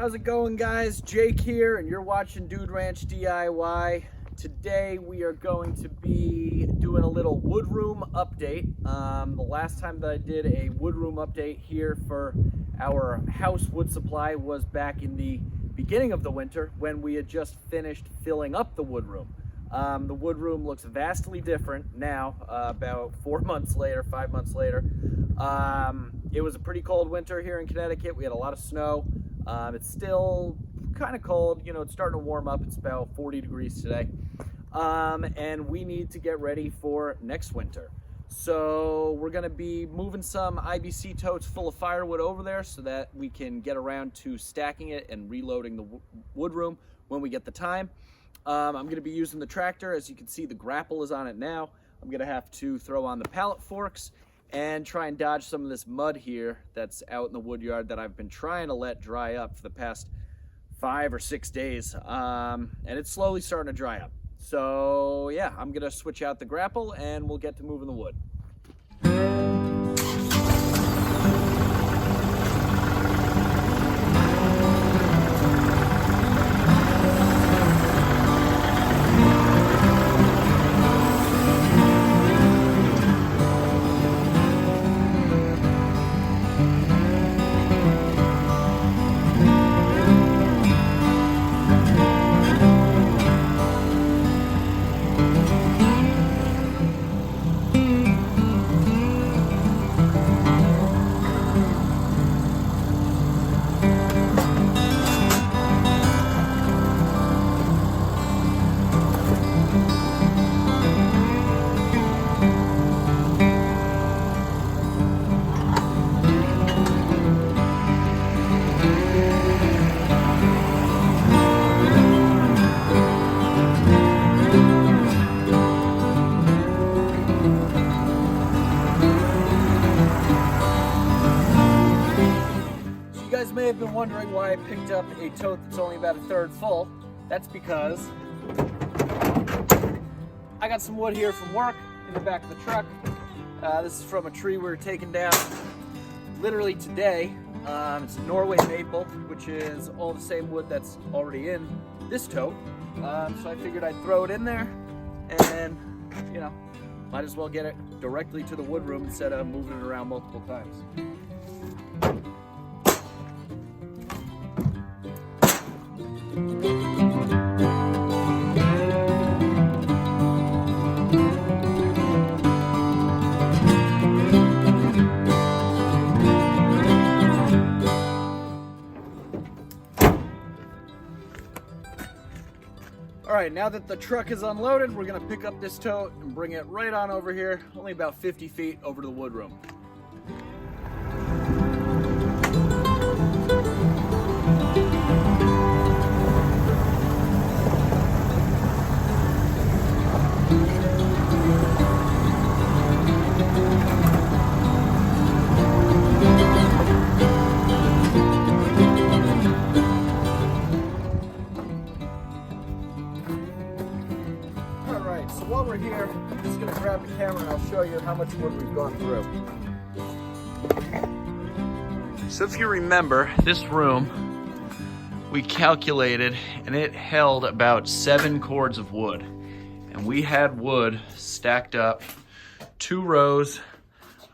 How's it going, guys? Jake here, and you're watching Dude Ranch DIY. Today we are going to be doing a little wood room update. The last time that I did a wood room update here for our house wood supply was back in the beginning of the winter when we had just finished filling up the wood room. The wood room looks vastly different now, about 4 months later, 5 months later. It was a pretty cold winter here in Connecticut. We had a lot of snow. It's still kind of cold, you know, it's starting to warm up. It's about 40 degrees today. And we need to get ready for next winter. So we're gonna be moving some IBC totes full of firewood over there so that we can get around to stacking it and reloading the wood room when we get the time. I'm gonna be using the tractor. As you can see, the Grapple is on it now. I'm gonna have to throw on the pallet forks and try and dodge some of this mud here that's out in the wood yard that I've been trying to let dry up for the past 5 or 6 days. And it's slowly starting to dry up. So yeah, I'm gonna switch out the Grapple and we'll get to moving the wood. May have been wondering why I picked up a tote that's only about a third full. That's because I got some wood here from work in the back of the truck. This is from a tree we were taking down literally today. It's a Norway maple, which is all the same wood that's already in this tote. So I figured I'd throw it in there and, you know, might as well get it directly to the wood room instead of moving it around multiple times. All right, now that the truck is unloaded, we're gonna pick up this tote and bring it right on over here, only about 50 feet over to the wood room. While we're here, I'm just going to grab the camera and I'll show you how much wood we've gone through. So if you remember, this room, we calculated and it held about 7 cords of wood. And we had wood stacked up 2 rows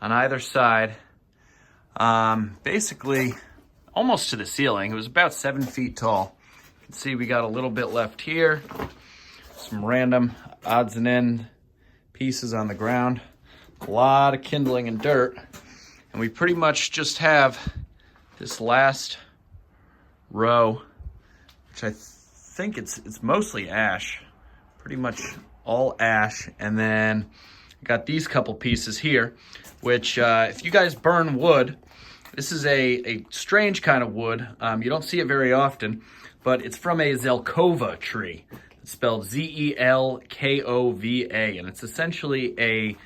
on either side, basically almost to the ceiling. It was about 7 feet tall. You can see we got a little bit left here, some random odds and end pieces on the ground, a lot of kindling and dirt, and we pretty much just have this last row, which I think it's mostly ash, pretty much all ash, and then I got these couple pieces here, which if you guys burn wood, this is a strange kind of wood. You don't see it very often, but it's from a Zelkova tree. It's spelled Z-E-L-K-O-V-A, and it's essentially a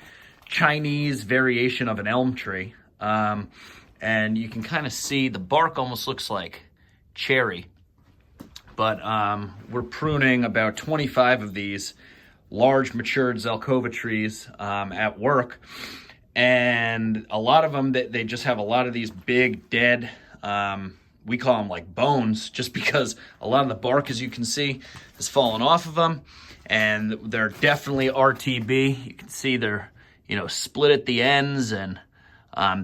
Chinese variation of an elm tree. And you can kind of see the bark almost looks like cherry. But we're pruning about 25 of these large matured Zelkova trees at work. And a lot of them, they just have a lot of these big dead we call them like bones, just because a lot of the bark, as you can see, has fallen off of them. And they're definitely RTB. You can see they're, you know, split at the ends, and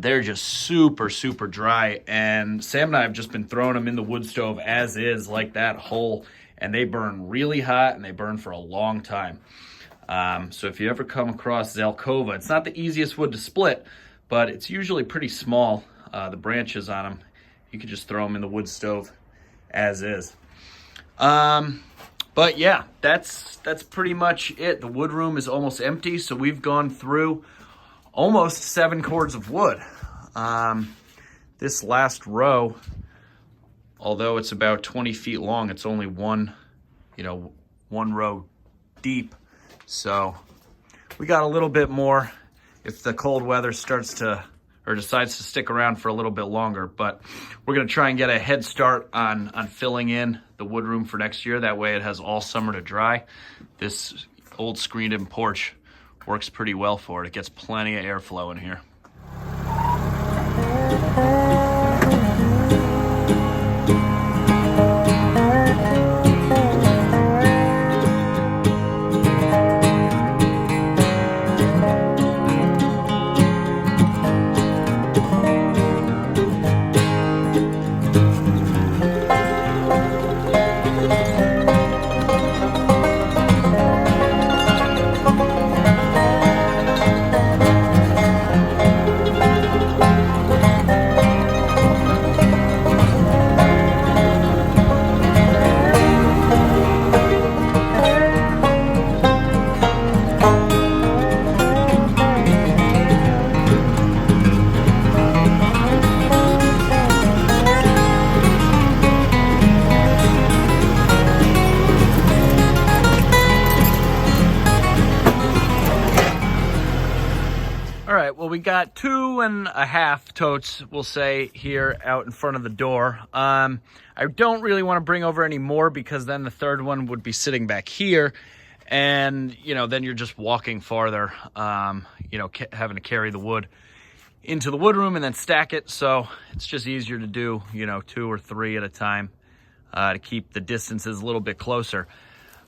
they're just super, super dry. And Sam and I have just been throwing them in the wood stove as is, like that whole, and they burn really hot and they burn for a long time. So if you ever come across Zelkova, it's not the easiest wood to split, but it's usually pretty small, the branches on them. You can just throw them in the wood stove as is. But yeah, that's pretty much it. The wood room is almost empty, so we've gone through almost 7 cords of wood. This last row, although it's about 20 feet long, it's only one row deep. So we got a little bit more if the cold weather starts to, or decides to stick around for a little bit longer. But we're gonna try and get a head start on filling in the wood room for next year. That way it has all summer to dry. This old screened-in porch works pretty well for it. It gets plenty of airflow in here. We got 2.5 totes, we'll say, here out in front of the door. I don't really want to bring over any more because then the third one would be sitting back here, and you know, then you're just walking farther, you know, having to carry the wood into the wood room and then stack it. So it's just easier to do, you know, 2 or 3 at a time to keep the distances a little bit closer.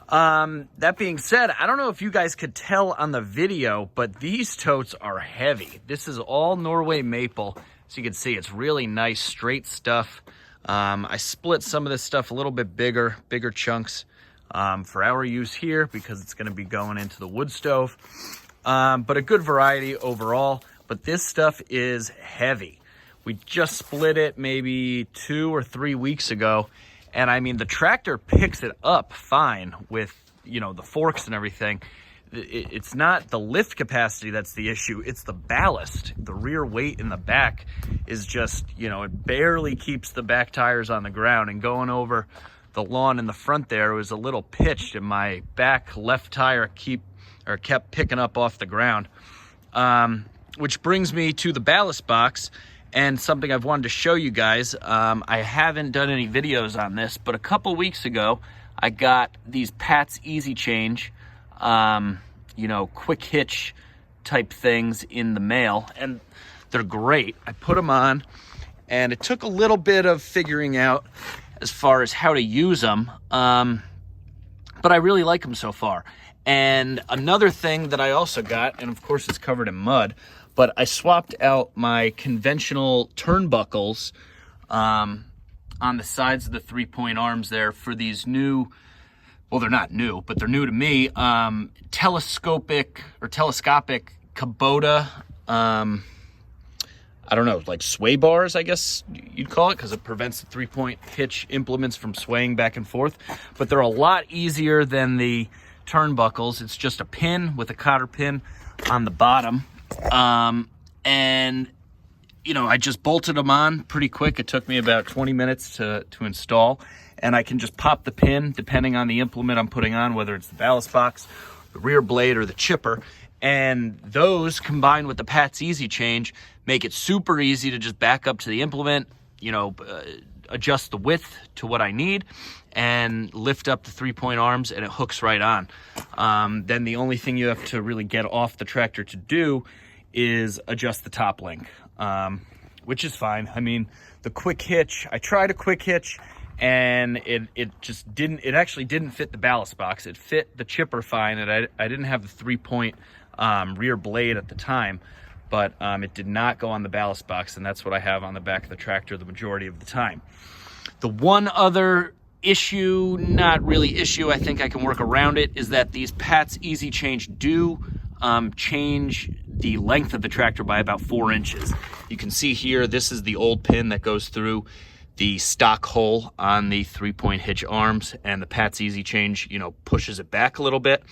That being said, I don't know if you guys could tell on the video, but these totes are heavy. This is all Norway maple. So you can see it's really nice, straight stuff. I split some of this stuff a little bit bigger chunks, for our use here because it's going to be going into the wood stove. But a good variety overall, but this stuff is heavy. We just split it maybe 2 or 3 weeks ago. And I mean, the tractor picks it up fine with, you know, the forks and everything. It's not the lift capacity that's the issue. It's the ballast. The rear weight in the back is just, you know, it barely keeps the back tires on the ground. And going over the lawn in the front there was a little pitched, and my back left tire kept picking up off the ground. Which brings me to the ballast box. And something I've wanted to show you guys. I haven't done any videos on this, but a couple weeks ago, I got these Pat's Easy Change, you know, quick hitch type things in the mail, and they're great. I put them on, and it took a little bit of figuring out as far as how to use them, but I really like them so far. And another thing that I also got, and of course it's covered in mud, but I swapped out my conventional turnbuckles on the sides of the 3-point arms there for these new, well, they're not new, but they're new to me, telescopic Kubota, I don't know, like sway bars, I guess you'd call it, because it prevents the 3-point hitch implements from swaying back and forth. But they're a lot easier than the turnbuckles. It's just a pin with a cotter pin on the bottom. And you know, I just bolted them on pretty quick. It took me about 20 minutes to install, and I can just pop the pin depending on the implement I'm putting on, whether it's the ballast box, the rear blade, or the chipper. And those combined with the Pat's Easy Change make it super easy to just back up to the implement, you know, adjust the width to what I need, and lift up the 3-point arms, and it hooks right on. Then the only thing you have to really get off the tractor to do is adjust the top link, which is fine. I mean, the quick hitch, I tried a quick hitch, and it just didn't, it actually didn't fit the ballast box. It fit the chipper fine, and I didn't have the 3-point rear blade at the time, but it did not go on the ballast box, and that's what I have on the back of the tractor the majority of the time. The one other issue, not really issue, I think I can work around it, is that these Pat's Easy Change do change the length of the tractor by about 4 inches. You can see here, this is the old pin that goes through the stock hole on the 3-point hitch arms, and the Pat's Easy Change, you know, pushes it back a little bit.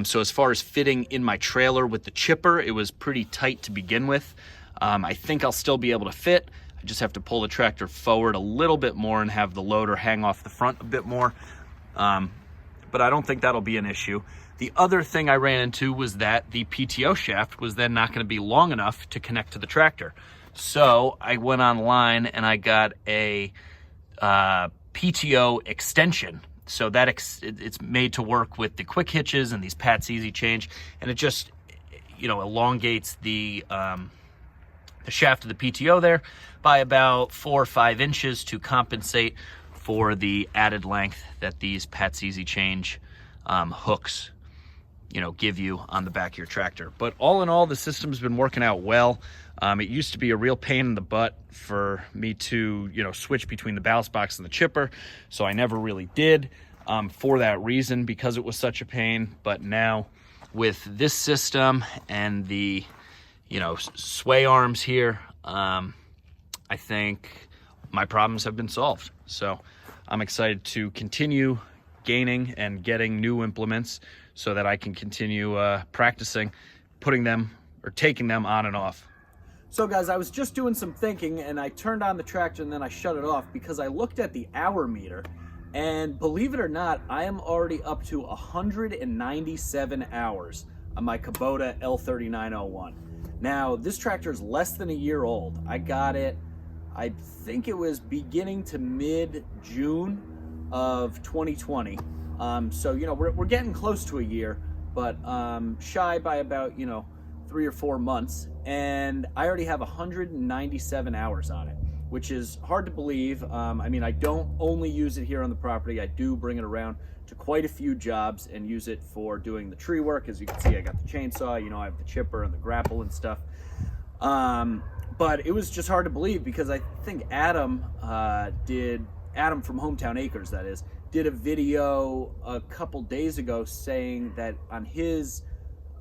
So as far as fitting in my trailer with the chipper, it was pretty tight to begin with. I think I'll still be able to fit. I just have to pull the tractor forward a little bit more and have the loader hang off the front a bit more. But I don't think that'll be an issue. The other thing I ran into was that the PTO shaft was then not going to be long enough to connect to the tractor. So I went online and I got a PTO extension. So that it's made to work with the quick hitches and these Pat's Easy Change, and it just, you know, elongates the shaft of the PTO there by about 4 or 5 inches to compensate for the added length that these Pat's Easy Change hooks, you know, give you on the back of your tractor. But all in all, the system's been working out well. It used to be a real pain in the butt for me to, you know, switch between the ballast box and the chipper, so I never really did for that reason, because it was such a pain. But now with this system and the, you know, sway arms here, I think my problems have been solved. So I'm excited to continue gaining and getting new implements so that I can continue practicing putting them or taking them on and off. So guys, I was just doing some thinking, and I turned on the tractor and then I shut it off because I looked at the hour meter, and believe it or not, I am already up to 197 hours on my Kubota L3901. Now, this tractor is less than a year old. I got it, I think it was beginning to mid-June of 2020. So, you know, we're getting close to a year, but shy by about, you know, 3 or 4 months. And I already have 197 hours on it, which is hard to believe. I mean, I don't only use it here on the property. I do bring it around to quite a few jobs and use it for doing the tree work. As you can see, I got the chainsaw, you know, I have the chipper and the grapple and stuff. But it was just hard to believe because I think Adam from Hometown Acres, that is, did a video a couple days ago saying that on his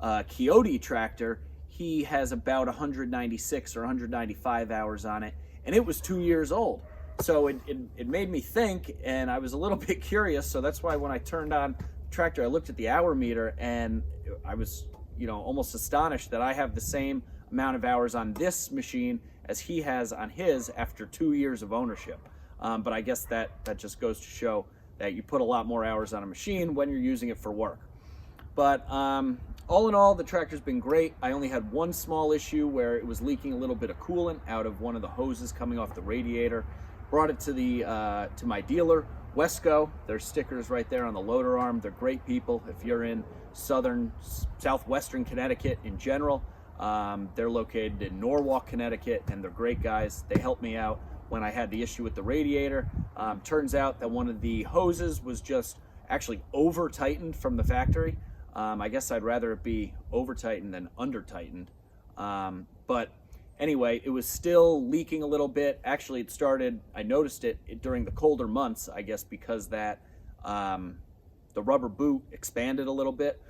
Coyote tractor, he has about 196 or 195 hours on it, and it was 2 years old. So it made me think, and I was a little bit curious. So that's why when I turned on the tractor, I looked at the hour meter, and I was, you know, almost astonished that I have the same amount of hours on this machine as he has on his after 2 years of ownership. But I guess that just goes to show that you put a lot more hours on a machine when you're using it for work. But all in all, the tractor's been great. I only had one small issue where it was leaking a little bit of coolant out of one of the hoses coming off the radiator. Brought it to the to my dealer, Wesco. There's stickers right there on the loader arm. They're great people. If you're in southwestern Connecticut in general, they're located in Norwalk, Connecticut, and they're great guys. They helped me out when I had the issue with the radiator. Turns out that one of the hoses was just actually over tightened from the factory. I guess I'd rather it be over tightened than under tightened. But anyway, it was still leaking a little bit. Actually, it started, I noticed it during the colder months, I guess because that the rubber boot expanded a little bit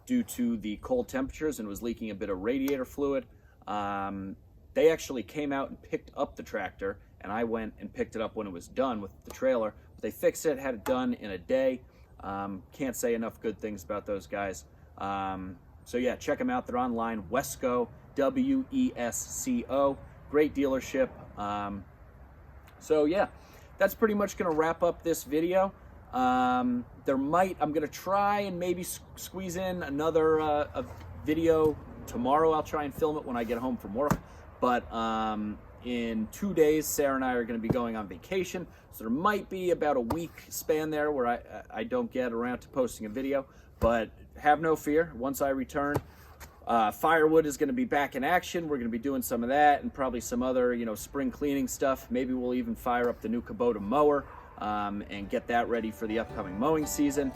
due to the cold temperatures and was leaking a bit of radiator fluid. They actually came out and picked up the tractor, and I went and picked it up when it was done with the trailer. But they fixed it, had it done in a day. Can't say enough good things about those guys. So yeah, check them out. They're online, Wesco, W-E-S-C-O. Great dealership. So yeah, that's pretty much going to wrap up this video. I'm going to try and maybe squeeze in another a video tomorrow. I'll try and film it when I get home from work. But in 2 days, Sarah and I are going to be going on vacation. So there might be about a week span there where I don't get around to posting a video. But have no fear. Once I return, Firewood is going to be back in action. We're going to be doing some of that and probably some other, spring cleaning stuff. Maybe we'll even fire up the new Kubota Mower and get that ready for the upcoming mowing season.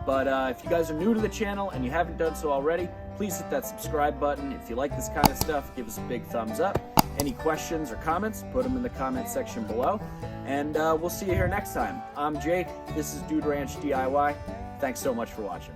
But if you guys are new to the channel and you haven't done so already, please hit that subscribe button. If you like this kind of stuff, give us a big thumbs up. Any questions or comments, put them in the comment section below. And we'll see you here next time. I'm Jake. This is Dude Ranch DIY. Thanks so much for watching.